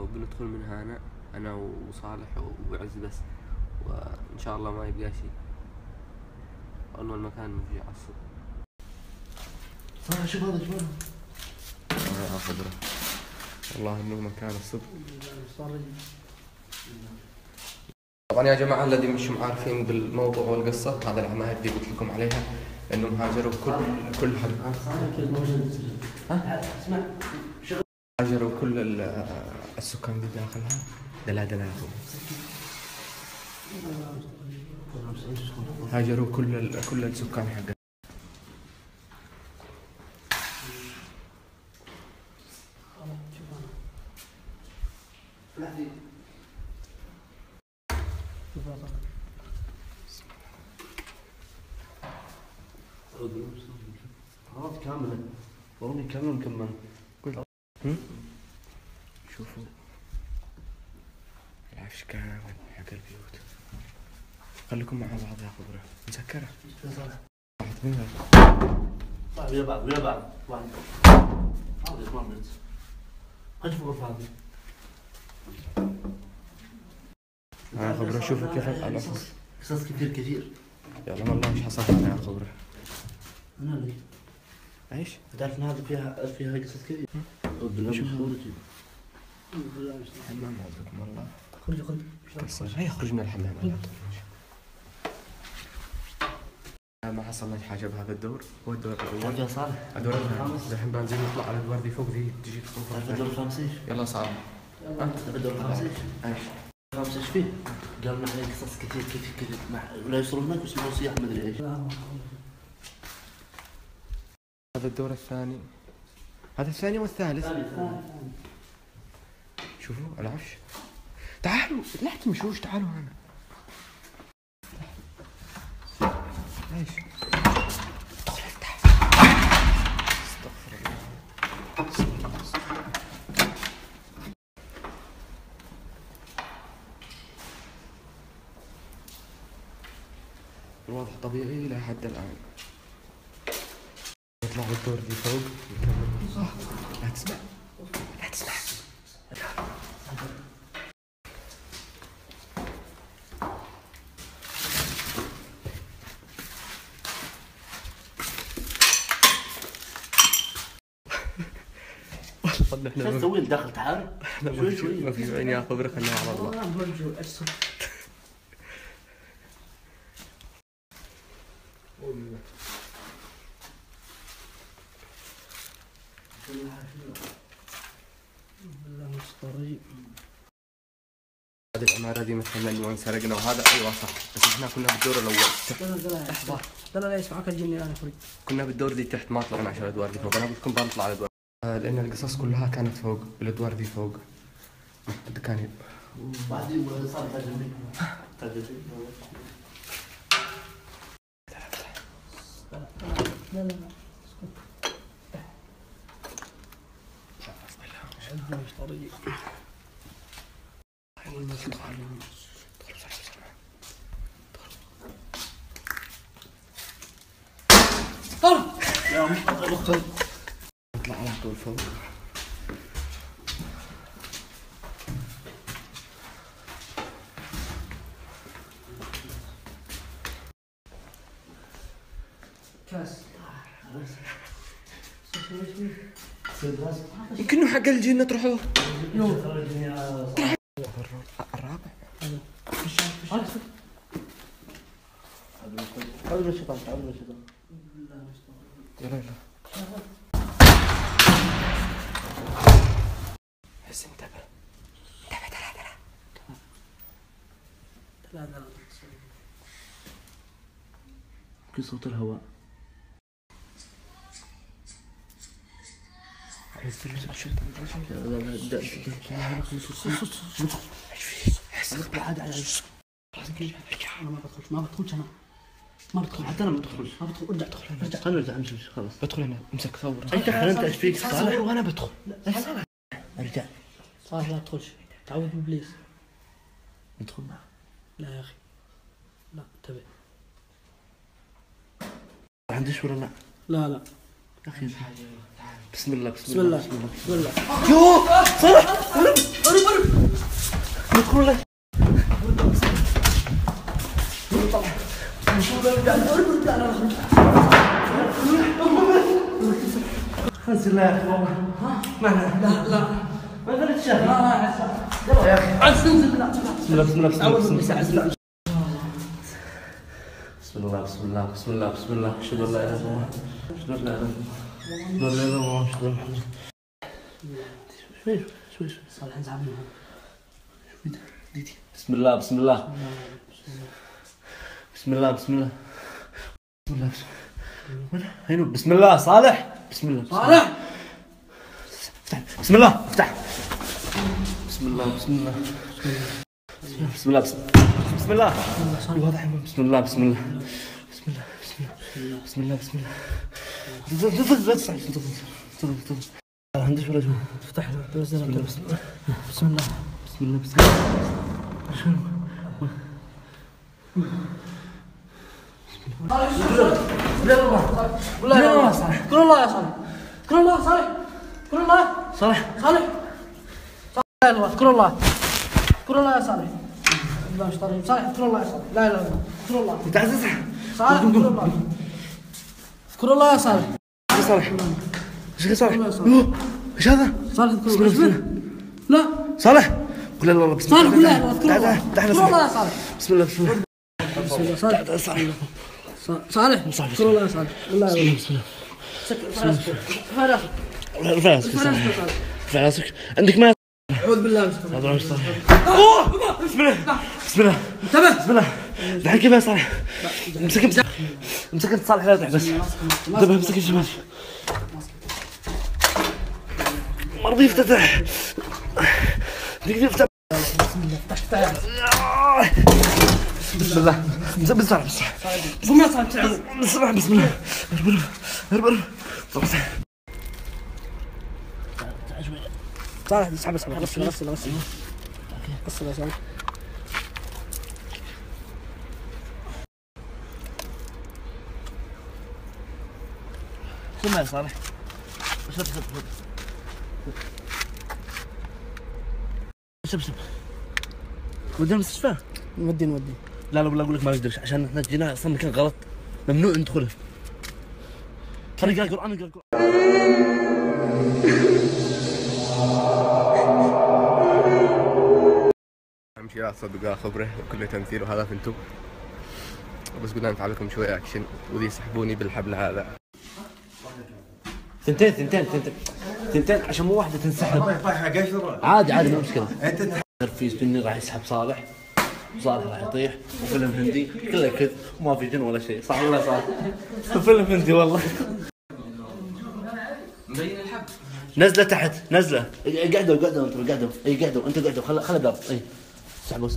وبندخل منها أنا وصالح وعز بس، وإن شاء الله ما يبقى شيء. أول مكان مفجع الصبح. شوف هذا شوف هذا خضرة والله إنه مكان الصدق. طبعا يا جماعة الذي مش عارفين بالموضوع والقصة، هذا العماير اللي قلت لكم عليها إنهم هاجروا كل هاجروا كل السكان اللي داخلها دلادلاتهم، هاجروا كل السكان حقها. خلاص كاملة والله كاملة مكملة. شوفوا العفش كامل حق البيوت. خليكم مع بعض يا خضرة مسكرة. واحد منها ويا بعض واحد هذا ما بنت خش في الغرفة هذه. يا خضرة شوفوا كيف القصص، قصص كثير. يلا والله مش حصلت يا خضرة. أنا ليه؟ ايش؟ تعرف إن هذا فيها قصص كثير. شوف الحمام عندكم والله. خرج هيا خرج من الحمام. ما حصلنا حاجة بهذا الدور، هو الدور الأول. يا صالح الدور الخامس. الحين بنزل نطلع على الأدوار دي فوق ذي تجي تكون الدور الخامس ايش؟ يلا صار. الدور الخامس ايش؟ ايش؟ الخامس ايش فيه؟ قال لنا عليه قصص كثير ولا يصيرون هناك ويسمعون صياح ما ادري ايش. هذا الدور الثاني، هذا الثاني والثالث. شوفوا العفش. تعالوا لا تمشوش، تعالوا هنا. ايش؟ ادخل افتح. استغفر الله. الوضع طبيعي إلى حد الآن. نطلع بالدور اللي فوق نكمل. لا تسمع لا تسمع. والله شو تسوي داخل تعال؟ شوي ما في عين يا خضرة، خلنا على الله. هذه العمارة دي مثلا اللي وين سرقنا وهذا ايوه صح، بس احنا كنا بالدور الاول. لحظة لا يسمعك الجني انا فري. كنا بالدور دي تحت، ما طلعنا عشان الادوار دي فوق. انا قلت لكم بنطلع على الادوار لان القصص كلها كانت فوق، الادوار دي فوق. كان بعدين صار تجربة. لا مش طريق. أول ما تدخل يا مصطفى اطلع على طول فوق. كاس يمكنه حق الجنة تروحوا. الرابع تعالوا بالشيطان تعالوا بالشيطان. يلا يلا بس انتبه ثلاثة. في صوت الهواء. ما بدخلش انا ما بدخل حتى انا ما بدخلش. ما بدخل. ارجع خلينا نرجع نمشي خلاص. بدخل هنا امسك صور. انت ايش فيك؟ صور وانا بدخل. ارجع صالح لا تدخلش، تعود بابليس. ندخل معه. لا يا اخي لا انتبه. عندش ولا لا؟ لا اخي بسم الله بسم الله. يوه صالح. ندخل له. خلص الله يا اخي والله. لا ما قلت شيء. لا يلا يا اخي. عز انزل. بسم الله بسم الله بسم الله بسم الله بسم الله بسم الله بسم الله بسم الله. اشهد ان لا اله الا الله اشهد ان لا اله الا الله اشهد ان محمدا. شوي صالح نزعل منها. بسم الله بسم الله بسم الله بسم الله بسم الله هينو. بسم الله صالح. بسم الله صالح افتح. بسم الله افتح. بسم الله بسم الله بسم الله بسم الله واضح. بسم الله بسم الله بسم الله بسم الله بسم الله لا تصعد. تفضل عندك ولا جوا. افتح له بسم الله بسم الله بسم الله بسم الله. شنو؟ قول الله يا صالح. قول الله يا صالح. قول الله صالح. قول الله صالح صالح. لا اله الا الله. قول الله. قول الله يا صالح. صالح قول الله يا صالح. لا اله الا الله. قول الله. انت عزيز صالح قول الله. قول الله يا صالح. صالح ايش صالح؟ ايش هذا؟ صالح بسم الله لا صالح قول لا والله. بسم الله صالح قول لا قول الله. تعال قول الله يا صالح. بسم الله بسم الله بسم الله صالح. صالح صالح قول الله يا صالح. والله بسم الله ارفع راسك. رفع راسك رفع راسك. عندك ما اعوذ بالله من الشيطان. هذا مش صالح. اوه بسم الله بسم الله انتبه. بسم الله. الحين كيف يا صالح؟ امسك امسك انت صالح لا تطيح بس. انتبه امسك الشمال. مرضي يفتتح. دقيقة يفتح. بسم الله بسم الله بسم الله بسم الله بسم الله. ارب صالح اسحب اسحب. غسل غسل غسل غسل يا صالح. سمع يا صالح. شب ودينا المستشفى. نودي لا والله اقول لك ما نقدرش عشان احنا جينا اصلا مكان غلط ممنوع ندخله. خلينا نقرا القران نقرا القران. اهم شيء لا تصدقوا خبره وكله تمثيل وهذا انتم. بس قلنا نفعل لكم شويه اكشن وذي يسحبوني بالحبل هذا. ثنتين عشان مو واحده تنسحب. عادي مو مشكله. في جني راح يسحب صالح وصالح راح يطيح وفيلم هندي كله كذب وما في جن ولا شيء. صح ولا صح؟ فيلم هندي والله. مبين الحب. نزله تحت نزله. قعدوا انتم قعدوا. اي قعدوا انتم قعدوا. خلي باب. اي سحبوا